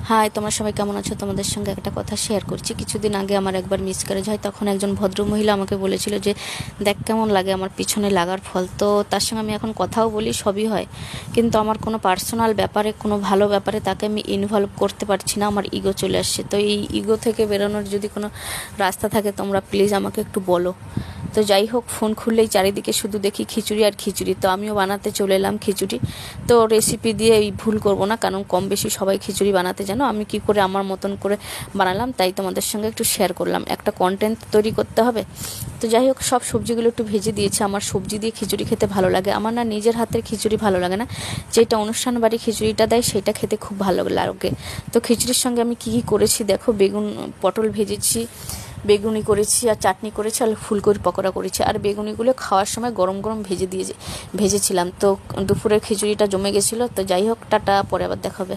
High, তোমরা সবাই কেমন আছো? তোমাদের সঙ্গে একটা কথা শেয়ার করছি। কিছুদিন আগে আমার একবার মিসক্যারেজ হয়, তখন একজন ভদ্রমহিলা আমাকে বলেছিল যে দেখ কেমন লাগে আমার পিছনে লাগার ফল। তো তার সঙ্গে আমি এখন কথাও বলি, সবই হয়, কিন্তু আমার কোনো পার্সোনাল ব্যাপারে, কোনো ভালো ব্যাপারে তাকে আমি ইনভলভ করতে পারছি না। আমার ইগো চলে আসছে। তো এই ইগো থেকে বেরোনোর যদি কোনো রাস্তা থাকে তোমরা প্লিজ আমাকে একটু বলো। তো যাই হোক, ফোন খুললেই চারিদিকে শুধু দেখি খিচুড়ি আর খিচুড়ি। তো আমিও বানাতে চলে এলাম খিচুড়ি। তো রেসিপি দিয়ে এই ভুল করব না, কারণ কম বেশি সবাই খিচুড়ি বানাতে জানো। আমি কি করে আমার মতন করে বানালাম, তাই তোমাদের সঙ্গে একটু শেয়ার করলাম। একটা কন্টেন্ট তৈরি করতে হবে। তো যাই হোক, সব সবজিগুলো একটু ভেজে দিয়েছি। আমার সবজি দিয়ে খিচুড়ি খেতে ভালো লাগে। আমার না নিজের হাতের খিচুড়ি ভালো লাগে না, যেটা অনুষ্ঠান বাড়ি খিচুড়িটা দেয় সেটা খেতে খুব ভালো লাগে। তো খিচুড়ির সঙ্গে আমি কী কী করেছি দেখো। পটল ভেজেছি, বেগুনি করেছি, আর চাটনি করেছি, আর ফুলকপির পকোড়া করেছি। আর বেগুনিগুলো খাওয়ার সময় গরম গরম ভেজেছিলাম। তো দুপুরের খিচুড়িটা জমে গেছিলো। তো যাই হোক, টাটা, পরে আবার দেখা হবে।